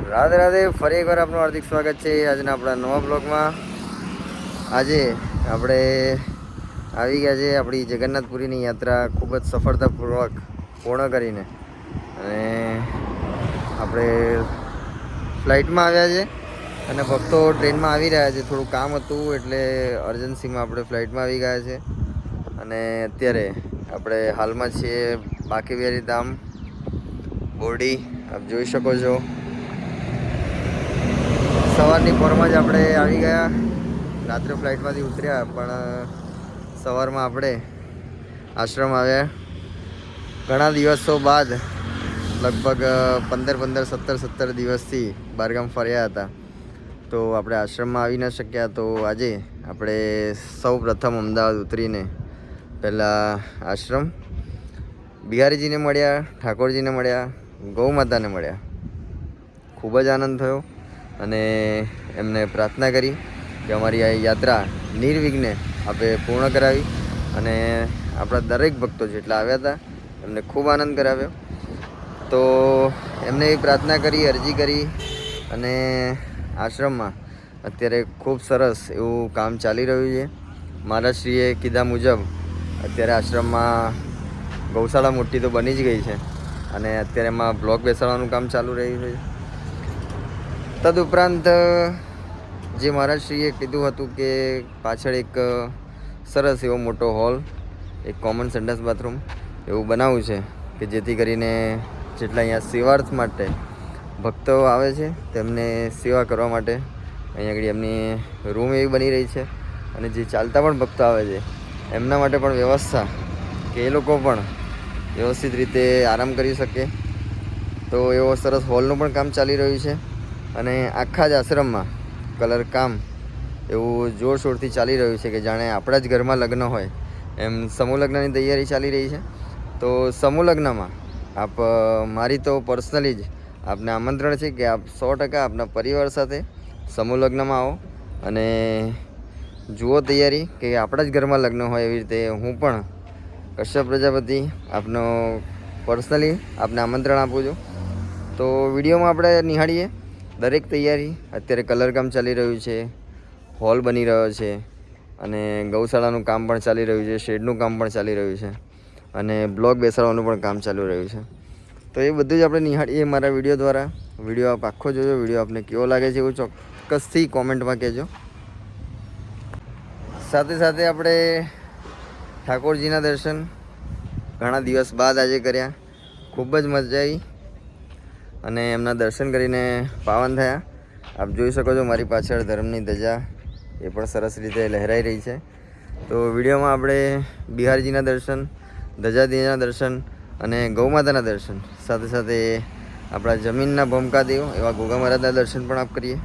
રાધે રાધે, ફરી એકવાર આપનું હાર્દિક સ્વાગત છે આજના આપણા નવા બ્લોગમાં। આજે આપણે આવી ગયા છે આપણી જગન્નાથપુરીની યાત્રા ખૂબ જ સફળતાપૂર્વક પૂર્ણ કરીને, અને આપણે ફ્લાઇટમાં આવ્યા છે અને ભક્તો ટ્રેનમાં આવી રહ્યા છે। થોડું કામ હતું એટલે અર્જન્સીમાં આપણે ફ્લાઇટમાં આવી ગયા છે, અને અત્યારે આપણે હાલમાં છીએ બાંકે ધામ બોરડી। આપ જોઈ શકો છો, સવારની પોરમાં જ આપણે આવી ગયા। રાત્રે ફ્લાઇટમાંથી ઉતર્યા, પણ સવારમાં આપણે આશ્રમ આવ્યા। ઘણા દિવસો બાદ, લગભગ 15-17 દિવસથી બહારગામ ફર્યા હતા, તો આપણે આશ્રમમાં આવી ન શક્યા। તો આજે આપણે સૌ પ્રથમ અમદાવાદ ઉતરીને પહેલાં આશ્રમ બિહારીજીને મળ્યા, ઠાકોરજીને મળ્યા, ગૌ માતાને મળ્યા। ખૂબ જ આનંદ થયો અને એમને પ્રાર્થના કરી કે અમારી આ યાત્રા નિર્વિઘ્ને આપણે પૂર્ણ કરાવી, અને આપણા દરેક ભક્તો જેટલા આવ્યા હતા એમને ખૂબ આનંદ કરાવ્યો। તો એમને એ પ્રાર્થના કરી, અરજી કરી, અને આશ્રમમાં અત્યારે ખૂબ સરસ એવું કામ ચાલી રહ્યું છે। મહારાજશ્રીએ કીધા મુજબ અત્યારે આશ્રમમાં ગૌશાળા મોટી તો બની જ ગઈ છે, અને અત્યારે એમાં બ્લોક બેસાડવાનું કામ ચાલુ રહ્યું છે। તદુપરાંત જે મહારાજશ્રીએ કીધું હતું કે પાછળ એક સરસ એવો મોટો હોલ, એક કોમન સંડાસ બાથરૂમ એવું બનાવવું છે, કે જેથી કરીને જેટલા અહીંયા સેવાર્થ માટે ભક્તો આવે છે તેમને સેવા કરવા માટે અહીંયા આગળ એમની રૂમ એવી બની રહી છે, અને જે ચાલતા પણ ભક્તો આવે છે એમના માટે પણ વ્યવસ્થા કે એ લોકો પણ વ્યવસ્થિત રીતે આરામ કરી શકે, તો એવો સરસ હોલનું પણ કામ ચાલી રહ્યું છે। અને આખા જ આશ્રમમાં કલર કામ એવું જોરશોરથી ચાલી રહ્યું છે, કે જાણે આપણા જ ઘરમાં લગ્ન હોય એમ સમૂહ લગ્નની તૈયારી ચાલી રહી છે। તો સમૂહ લગ્નમાં આપ મારી તો પર્સનલી જ આપને આમંત્રણ છે કે આપ 100% આપના પરિવાર સાથે સમૂહ લગ્નમાં આવો અને જુઓ તૈયારી કે આપણા જ ઘરમાં લગ્ન હોય એવી રીતે। હું પણ કશ્યપ પ્રજાપતિ આપનો પર્સનલી આપને આમંત્રણ આપું છું। તો વિડીયોમાં આપણે નિહાળીએ દરેક તૈયારી। અત્યારે કલર કામ ચાલી રહ્યું છે, હોલ બની રહ્યો છે, અને ગૌશાળાનું કામ પણ ચાલી રહ્યું છે, શેડનું કામ પણ ચાલી રહ્યું છે, અને બ્લોક બેસાડવાનું પણ કામ ચાલુ રહ્યું છે। તો એ બધું જ આપણે નિહાળીએ મારા વિડીયો દ્વારા। વિડીયો આપ આખો જોજો, વિડીયો આપને કેવો લાગે છે એવું ચોક્કસથી કોમેન્ટમાં કહેજો। સાથે સાથે આપણે ઠાકોરજીના દર્શન ઘણા દિવસ બાદ આજે કર્યા, ખૂબ જ મજા આવી, અને એમના દર્શન કરીને પાવન થયા। આપ જોઈ શકો છો મારી પાછળ ધર્મની ધજા એ પણ સરસ રીતે લહેરાઈ રહી છે। તો વિડીયોમાં આપણે બિહારીજીના દર્શન, ધજાજીના દર્શન અને ગૌ માતાના દર્શન, સાથે સાથે આપણા જમીનના ભોમકાદેવ એવા ગોગા મહારાજના દર્શન પણ આપ કરીએ।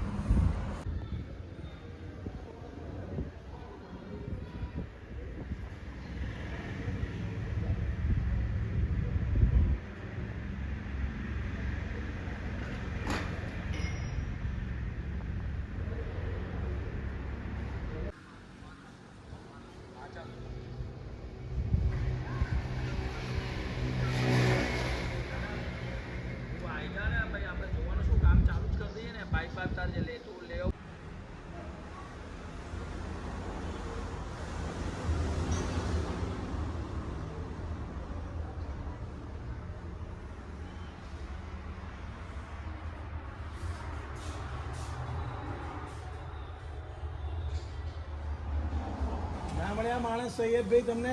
માણસ સૈયદ ભાઈ તમને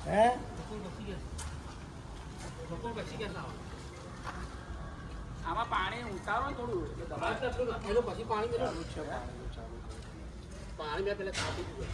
હે આમાં પાણી ઉતારો થોડું પછી પાણી પાણી મેં પેલા કાપી દીધું।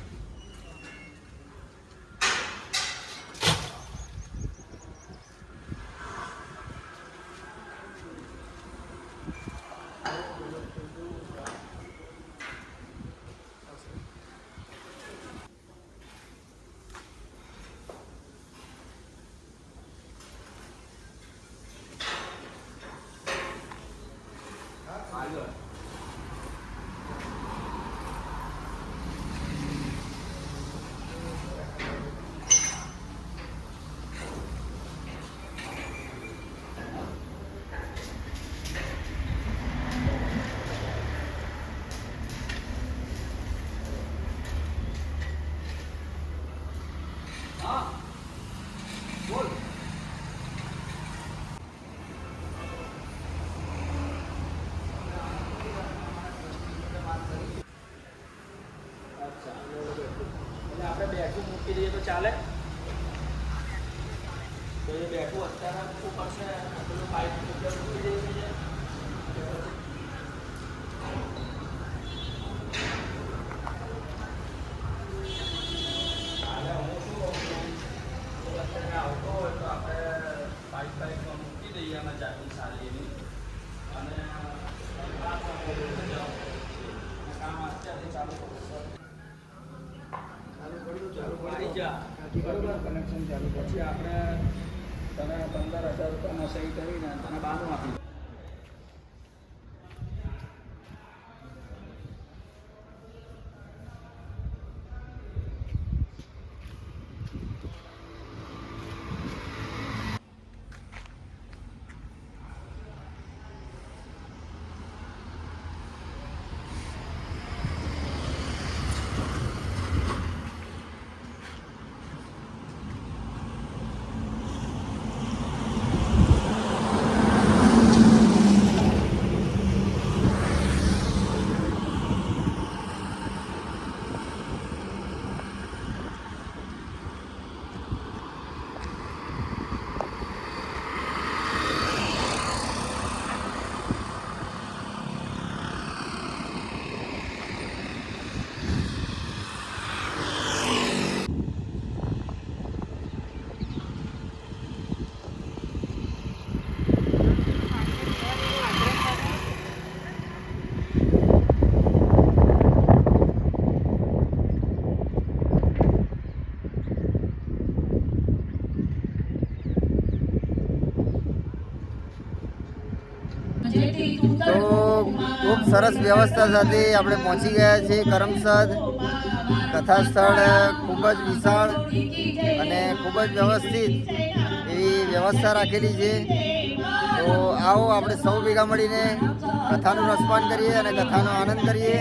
મૂકી દઈએ તો ચાલે. તો એ બેઠું અત્યારે શું કરશે, પેલું પાઇપ મૂકી દઈએ છે. આવતો હોય તો આપણે પાઇપ મૂકી દઈએ અને જાતી સારી એવી અને કામ અત્યારે ચાલુ કરું આવી જા બરોબર કનેક્શન ચાલુ પછી આપણે તને 15,000 રૂપિયામાં સહી કરીને તને 92 આપી. તો ખૂબ સરસ વ્યવસ્થા સાથે આપણે પહોંચી ગયા છીએ કરમસદ. કથા સ્થળ ખૂબ જ વિશાળ અને ખૂબ જ વ્યવસ્થિત એવી વ્યવસ્થા રાખેલી છે. તો આવો આપણે સૌ ભેગા મળીને કથાનું રસપાન કરીએ અને કથાનો આનંદ કરીએ.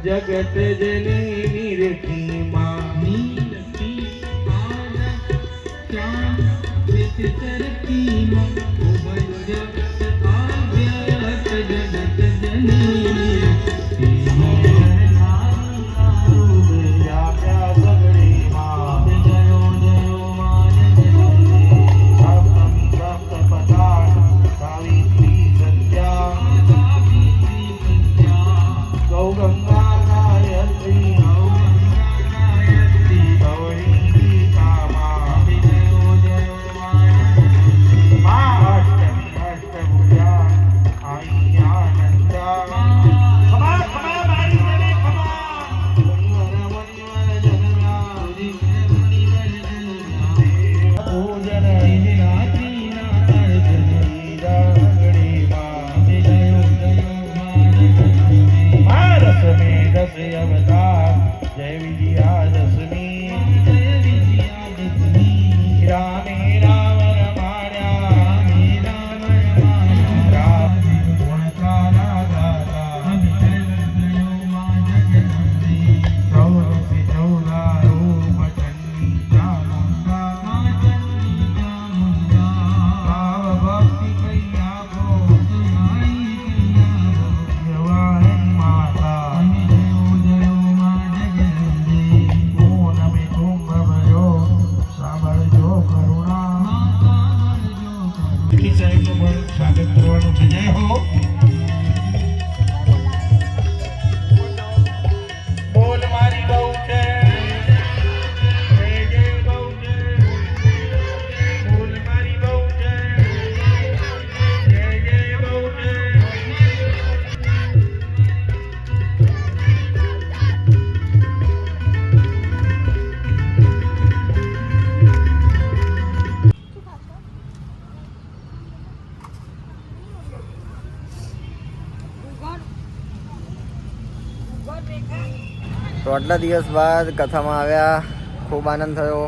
जगत जननी निरखी मानी तरती जगत जननी जय विजयादशमी रामे राम रमाया તો આટલા દિવસ બાદ કથામાં આવ્યા, ખૂબ આનંદ થયો.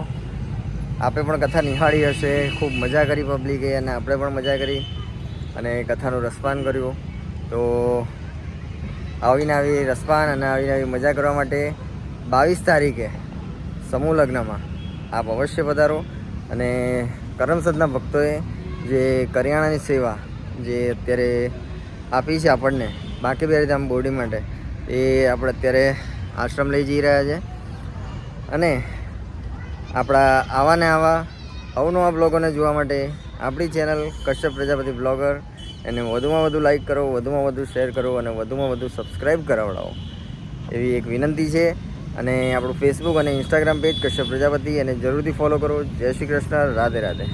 આપે પણ કથા નિહાળી હશે, ખૂબ મજા કરી પબ્લિકે અને આપણે પણ મજા કરી અને કથાનું રસપાન કર્યું. તો આવીને આવી રસપાન અને આવીને આવી મજા કરવા માટે 22 તારીખે સમૂહ લગ્નમાં આપ અવશ્ય પધારો. અને કરમસદના ભક્તોએ જે કરિયાણાની સેવા જે અત્યારે આપી છે આપણને બાકી બેરીધામ બોર્ડિંગ માટે, એ આપણે અત્યારે આશ્રમ લઈ જઈ રહ્યા છે. અને આપણા આવા ને આવા અવનવા બ્લોગોને જોવા માટે આપણી ચેનલ કશ્યપ પ્રજાપતિ બ્લોગર એને વધુમાં વધુ લાઈક કરો, વધુમાં વધુ શેર કરો અને વધુમાં વધુ સબસ્ક્રાઈબ કરાવડાવો એવી એક વિનંતી છે. અને આપણું ફેસબુક અને ઇન્સ્ટાગ્રામ પેજ કશ્યપ પ્રજાપતિ એને જરૂરથી ફોલો કરો. જય શ્રી કૃષ્ણ, રાધે રાધે.